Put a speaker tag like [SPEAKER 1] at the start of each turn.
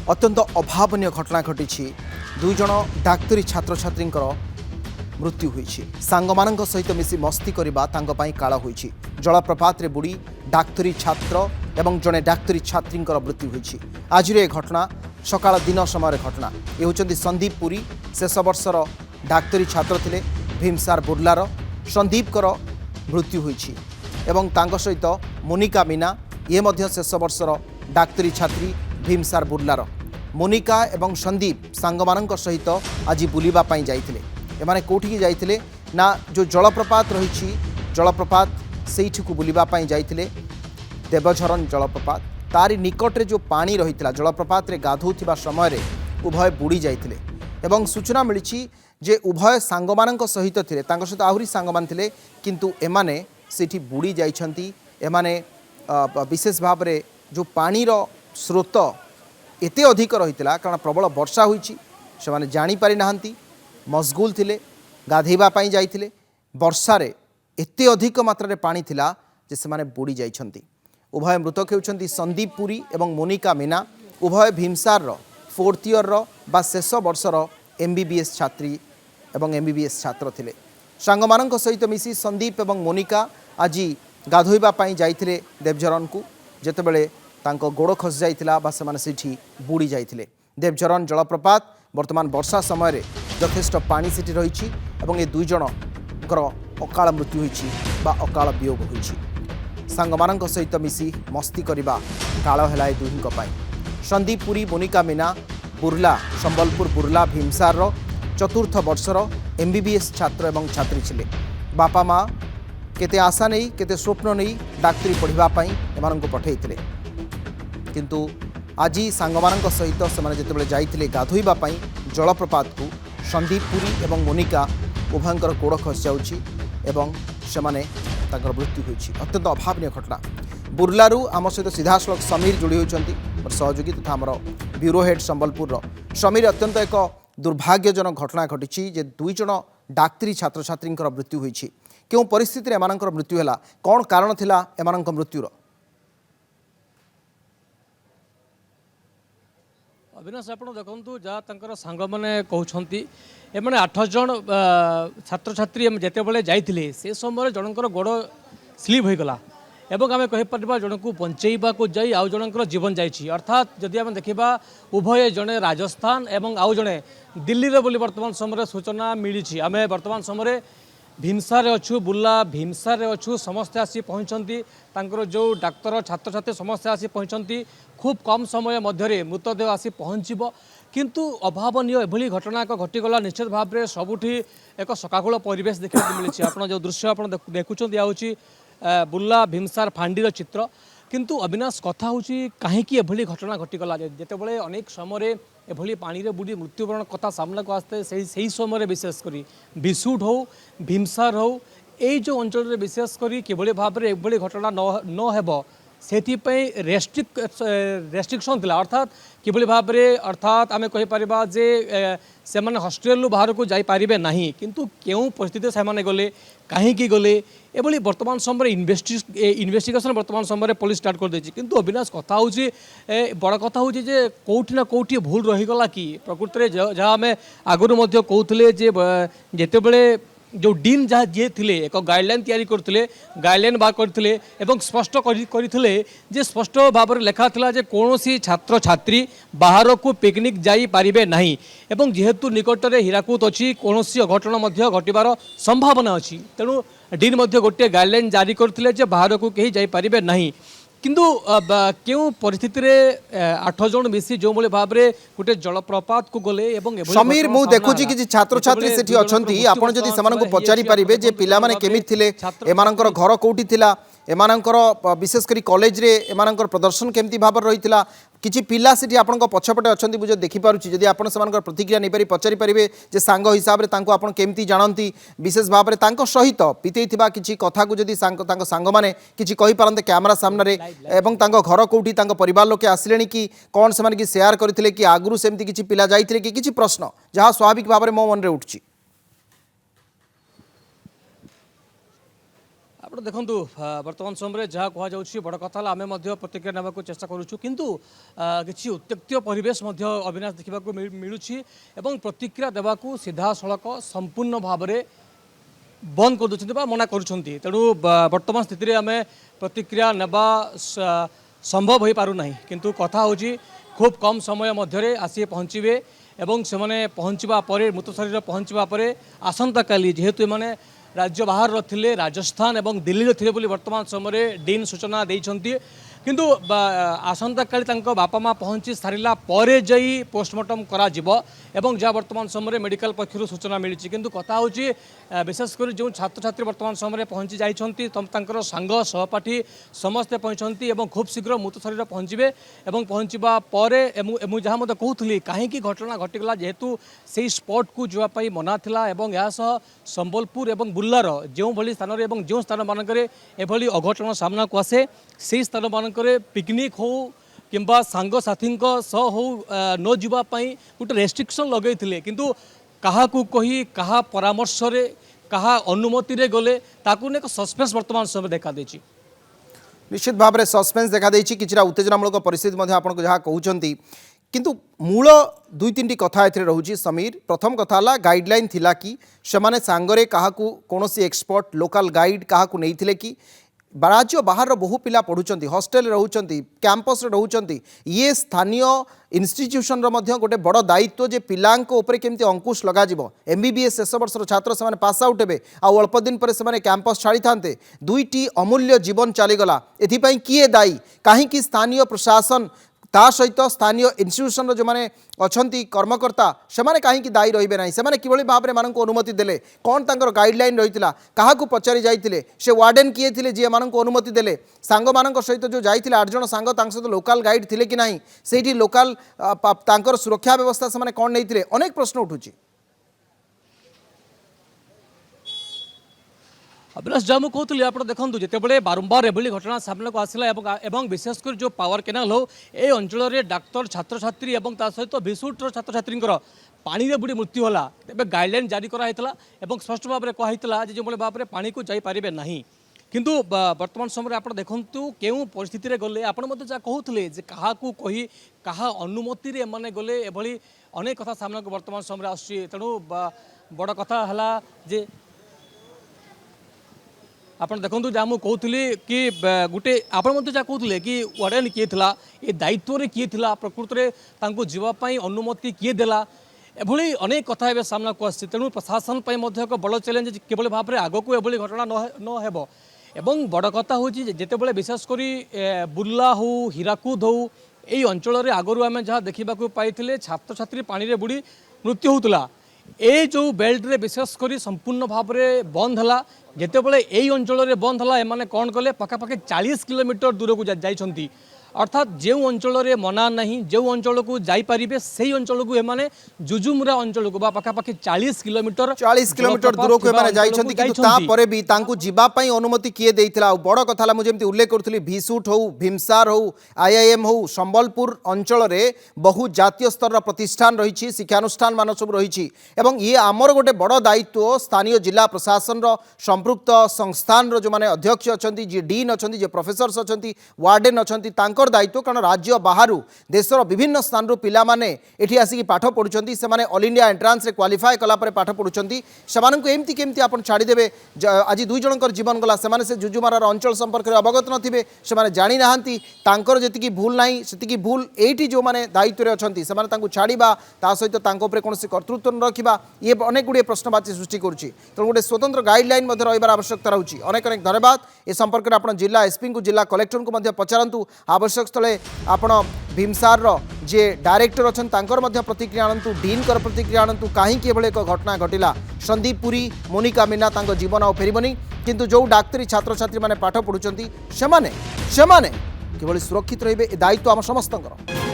[SPEAKER 1] अत्यंत अभावन घटना घटी दुई जन डाक्तरी छात्र छात्री मृत्यु होईछि। सांगमानंक सहित मिसी मस्ती करबा तांको पई काळ होईछि। जलप्रपात रे बुड़ी डाक्तरी छात्र एवं जने डाक्तरी छात्री मृत्यु होईछि। आज रे घटना सकाळ दिन समय घटना। ये होचंदी संदीप पुरी शेष वर्षर डाक्तरी छात्र थिले भीमसार बुर्लार। संदीप कर मृत्यु होईछि एवं तांको सहित मोनिका मीना ये मध्य शेष वर्षर डाक्तरी छात्री भीमसार बुर्लार। मोनिका एवं संदीप सांगमानंक सहित आज बुलिबा पई जाइथिले। एमाने कोठी जाइथिले ना जो जलप्रपात रही जलप्रपात सेठू बुलिबा पई जाइथिले देवझरन जलप्रपात तारी निकट रे जो पानी रहितला जलप्रपात रे गाधौथिबा समय रे उभय बुड़ी जाइथिले एवं सूचना मिलिछि जे उभय सांगमानंक सहित थिले तांको सहित आहुरी सांगमान थिले किंतु एमाने सेठी बुड़ी जाइछंती। एमाने विशेष भाव रे जो पानी रो स्रोत एते अधिक रहितला कारण प्रबल वर्षा होईछि से माने जानि पारि नाहंती मशगुल थिले गाधेबा पई जाइथिले वर्षा रे एते अधिक मात्रा रे पानी थिला जे से माने बुड़ी जाइछंती। उभय मृतक हेउछंती संदीप पुरी एवं मोनिका मीना। उभय भीमसार रो 4th ईयर रो बा शेष वर्षर MBBS छात्री एवं MBBS छात्र थिले। सांगमानंक सहित मिसी संदीप एवं मोनिका आज गाधोइबा पई जाइथिले देवझरन को जेतेबेले तांको गोड़ खस जाइथिला बा सेमाने सेठी बुड़ी जाइथिले। देवझरन जलप्रपात वर्तमान वर्षा समय रे यथेष्ट पानी सेठी रहिछि एवं ए दुई जनकर अकाल मृत्यु होइछि बा अकाल वियोग होइछि। सांगमानंक सहित मिसी मस्ती करिबा काल हेला ए दुहिंक पई। संदीप पुरी मोनिका मीना बुर्ला संबलपुर बुर्ला भीमसार रो 4th वर्षर MBBS छात्र एवं छात्री छिले। बापा माँ केते आशा नहीं केते स्वप्न नहीं डाक्तरी पढ़िबा पई एमानंको पठेइथिले किंतु आज सांगमानंक सहित से जितेबाला जाइथिले गाधोइबा पई जलप्रपात को संदीप पुरी एवं मोनिका उभयंकर गोड़ खस जाउछि एवं सेमाने तांकर मृत्यु होइछि। अत्यंत अभावनीय घटना। बुर्लारू आम सहित सीधासलख समीर जोड़ी होइछंती मोर सहयोगी तथा आमर ब्यूरो हेड संबलपुर समीर। अत्यंत एक दुर्भाग्यजनक घटना घटी जे दुई जन डाक्तरी छात्र छात्री मृत्यु होइछि। केउ परिस्थिति रे एमानंकर मृत्यु हला कोन कारण थिला एमानंक मृत्युर?
[SPEAKER 2] अविनाश आप देखु जहाँ तर सांग मैंने कहते एम 8 जन छात्र छात्री जिते जाइए से समय जनकर गोड़ स्लीप होगला एवं आम कहीपर जन को बंचेबा को जाई आउ जनकर जीवन जाइए। अर्थात जदि आम देखा उभय जड़े राजस्थान एवं आउ जड़े दिल्ली रे बोली वर्तमान समय सूचना मिली। आम वर्तमान समय भीमसार अच्छु बुर्ला भीमसार अच्छु समस्ते आसी पहुँचती जो डाक्तर छात्र छात्री समस्ते आसी पहुँचती खूब कम समय मध्य मृतदेह आसी पहुँचब किंतु अभावनीय एभली घटना एक घटीगला। निश्चित भाव में सबुठी एक सकाकूल परिवेश देखा मिली। आप जो दृश्य आप देखुं हूँ बुर्ला भीमसार फांडीर चित्र किंतु अविनाश कथा हूँ कहीं एभली घटना घटीगला जितेबाला अनेक समय एभली पानी रे बुड़ी मृत्युवरण कथा सामना को आसते से समय विशेषकर बिशुड हो भीमसार हो ये जो अंचल विशेषकर किभली भाव में एभली घटना न हेब सेथिपाई रेस्ट्रिक्शन थिला। अर्थात किभली भाव में अर्थात आम कहीपर जे से हॉस्टेल बाहर को जाई पारिबे नहीं किंतु केउ परिस्थिति से गले कहीं गले एभली वर्तमान समय इन्वेस्टिगेशन वर्तमान समय पुलिस स्टार्ट कर देछि। किंतु अविनाश कथा हूँ बड़ कथा हूँ जे कौटी ना कौटी भूल रहीगला कि प्रकृति में जहाँ आम आगुरी कहते जितेबले जो डीन जहाँ जी थे एक गाइडलाइन तैयारी करते गाइडलाइन बाहर करते एवं स्पष्ट करते जे स्पष्ट भाव में लिखा था जे कौन सी छात्र छात्री बाहर को पिकनिक जाई पारिबे नहीं एवं जेहेतु निकट में हीराकुद अच्छी कौन अघटन घटबार संभावना अच्छी तेणु डीन गोटे गाइडलाइन जारी करते बाहर को कहीं जाई पारिबे नहीं किंतु क्यों परिस्थिति रे 8 जन मिसी जो भाव में गोटे जलप्रपात को गले एवं
[SPEAKER 1] समीर मु देखुची कि छात्र छात्री सेठी अछंती आपण जदि समान को पचारि परिबे जे पिला माने केमित थिले एमानकर घर कोठी थिला एमानकर विशेष करी कॉलेज रे एमानकर प्रदर्शन केमती भाव रहितला किछि पिला सेठी आपन को पछपटे अछंती बुझ देखि पारुची जदि आपन समानकर प्रतिक्रिया नै पारि पचारि परिबे जे सांग हिसाब रे तांको आपन केमती जानंती विशेष भाव रे तांको सहित पितेइथिबा किछि कथा को जदि तांको सांग माने किछि कहि पारंते कैमरा सामने रे एवं तांको घर कोठी तांको परिवार लोके आसिलेनी कि कोन समान कि शेयर करथिले कि आगुरु सेमती किछि पिला जाइथिले कि किछि प्रश्न जहा स्वाभाविक भाव रे मो मन रे उठछि?
[SPEAKER 2] ଆପଣ ଦେଖନ୍ତୁ ବର୍ତ୍ତମାନ ସମୟରେ ଯାହା କୁହାଯାଉଛି ବଡ଼ କଥା ହେଲା ଆମେ ମଧ୍ୟ ପ୍ରତିକ୍ରିୟା ନେବାକୁ ଚେଷ୍ଟା କରୁଛୁ କିନ୍ତୁ କିଛି ଉତ୍ତେକ୍ତ ପରିବେଶ ମଧ୍ୟ ଅବିନାଶ ଦେଖିବାକୁ ମିଳୁଛି ଏବଂ ପ୍ରତିକ୍ରିୟା ଦେବାକୁ ସିଧାସଳଖ ସମ୍ପୂର୍ଣ୍ଣ ଭାବରେ ବନ୍ଦ କରିଦେଉଛନ୍ତି ବା ମନା କରୁଛନ୍ତି ତେଣୁ ବର୍ତ୍ତମାନ ସ୍ଥିତିରେ ଆମେ ପ୍ରତିକ୍ରିୟା ନେବା ସମ୍ଭବ ହୋଇପାରୁନାହିଁ କିନ୍ତୁ କଥା ହେଉଛି খুব কম সময় মধ্যে আসি পৌঁছবে এবং সেমানে পৌঁছবা পরে মৃত শরীর পৌঁছবা পরে আসন্তকালি যেহেতু এমানে রাজ্য বাহার লে রাজস্থান এবং দিল্লি লে বলে বর্তমান সময়ে ডিন সূচনা দিয়েছেন কিন্তু আসন্তকালি তাঙ্ক বাপা মা পৌঁছি সারিলা পরে যাই পোস্টমর্টম করা যাব এবং যা বর্তমান সময়ে মেডিকাল পক্ষর সূচনা মিলিছি কিন্তু কথা হচ্ছে বিশেষ করে যে ছাত্রছাত্রী বর্তমান সময়ে পৌঁছি যাই তাঁর সাঙ্গ সহপাঠী সমস্তে পৌঁছতে এবং খুব শীঘ্র মৃত শরীর পৌঁছবে এবং পৌঁছবা পরে মু যা মধ্যে কହୁଥିଲି কাহিঁকি ঘটনা ঘটিগলা যেহেতু সেই স্পটকু যাওয়া মনা লা এবং এসহ সম্বলপুর এবং বুল্লার যেভাবে স্থানের এবং যে স্থান মানকরে এভাবে অঘটন সামনাকু আসে সেই স্থান মানকরে পিকনিক হো কিংবা সাংগসাথী সহ হো ন যাওয়া গোটে রেস্ট্রিকশন লগাইলে কিন্তু কাহাকু কহি কাহা পরামর্শরে কাহা অনুমতিরে গলে তাকু এক সসপেন্স বর্তমান সময় দেখা দিয়েছি
[SPEAKER 1] নিশ্চিত ভাবে সসপেন্স দেখা দিয়েছি কিছুটা উত্তেজনামূলক পরিস্থিতি আপনার যা কৌঁচ কিন্তু মূল দুই তিনটি কথা এতে রয়েছে সমীর প্রথম কথা হল গাইডলাইন থিলা কি সেমানে সাঙ্গরে কাহাকু কোনসি এক্সপর্ট লোকাল গাইড কাহাকু নেইथिले কি राज्य बाहर बहु पिला पढ़ुंट हस्टेल रोचंती कैंपस रोचंती ये स्थानीय इन्स्टिट्यूशन गोटे बड़ दायित्व जे पिलांको उपरे केमती अंकुश लगा MBBS शेष वर्षर छात्र से पास आउट हे आ अल्प दिन पर से कैंपस छाड़ी था दुईटी अमूल्य जीवन चलीगला एथिपाई किए दायी कहीं स्थानीय प्रशासन ता सहित स्थानीय इन्स्टिट्यूशन जो मैंने अच्छा कर्मकर्ता से कहीं दायी रे ना से कि भाव में मानक अनुमति देले कौन तांकर गाइडलाइन रही क्या पचारि जाते से वार्डेन किए थे जी मान अनुमति देले सांग मान सहित जो जाते 8 जन सांग सहित लोकाल गाइड थे कि ना से लोकाल सुरक्षा व्यवस्था से कौन नहीं अनेक प्रश्न उठुची
[SPEAKER 2] अविनाश जहाँ मुझे कहूली आप देखूँ जितेबाला बारंबार एभली घटना सामना को आसला एवं विशेषकर जो पावर केनाल हो ये अंचल डाक्तर छात्र छात्री और सहित विशुट्र छात्र छात्री पानी बुड़ी मृत्यु होला तेज गाइडलाइन जारी कराइला और स्पष्ट भाव में कहला जो भाव में पानी को जापारे ना किंतु वर्तमान समय आप देखूँ क्यों परिस्थिति गले आप कहते क्या कही क्या अनुमति एमने गले एभली अनेक कथा सामना को वर्तमान समय आसुची तेणु बड़ कथा है जे आपन देखो जहाँ मुझे कहूली कि गोटे आप कहते कि वार्डेन किए था ये दायित्व किए था प्रकृत में जीवाई अनुमति किए देला एभली अनेक कथा ए सामना को आसी तेणु प्रशासन एक बड़ चैलेंज केवल भाव में आग को एभली घटना न एवं बड़ कथा हूँ जितेबाला विशेषकर बुर्ला हो हीराकुद हो यही अंचल आगु आम जहाँ देखा पाई छात्र छात्री पानी में बुड़ी मृत्यु होता ये जो बेल्ट रे विशेषकर संपूर्ण भाव में बंद है जितेबाला यही अंचल बंद है एम कौन कले पखापाखि 40 किलोमीटर दूर को जाइछंती अर्थात जो अंचल मना नहीं जो अंचल को जापारे से अंचल को एमाने जुजुमुरा अंचल को पखापाखि 40 किलोमीटर
[SPEAKER 1] दूर को जापर भी जीवाई अनुमति किए देता बड़ कथा मुझे उल्लेख करी भिसुट हो भीमसार हो IIM हो संबलपुर अंचल बहु जातीय स्तर प्रतिष्ठान रही शिक्षानुष्ठान मान सब रही ये आमर गोटे बड़ दायित्व स्थानीय जिला प्रशासन संपृक्त संस्थान जो मैंने अध्यक्ष अच्छा जी डीन अच्छा जी प्रोफेसर अच्छा वार्डेन अच्छा दायित्व कारण राज्य बाहर देशर विभिन्न स्थान पिला माने एठी आसिक पाठ पढ़ुंट से ऑल इंडिया एंट्रांस क्वालिफाई कलापर पाठ पढ़ुंट से एमती केमती आप छाड़देवे आज 2 जनकर जीवन गला से जुजुमारार अंचल संपर्क में अवगत नथिबे से जानी नाहांती तांकर जेतिकी भूल नाही सेतिकी भूल एठी जो माने दायित्व रे अछंती से माने तांको छाड़ीबा ता सहित तांको ऊपर कोनोसी कर्तृत्व न रखिबा ये अनेक गुड़े प्रश्नवाची सृष्टि करुच्ची तेणु गोटे स्वतंत्र गाइडलाइन रही आवश्यकता रही अनेक अनेक धन्यवाद ए संपर्क में आप जिला एसपी को जिला कलेक्टर को पचारतु आवश्यक स्थले आपण भीमसार जे डायरेक्टर अच्छा प्रतिक्रिया आणतु डीन प्रतिक्रिया आणतु कहीं एक घटना घटिला संदीप पुरी मोनिका मीना जीवन आ फेरबनी किंतु जो डाक्तरी छात्र छात्री माने पाठ पढ़ुंट से किभली सुरक्षित रहिबे दायित्व आम समस्तଙ୍କର।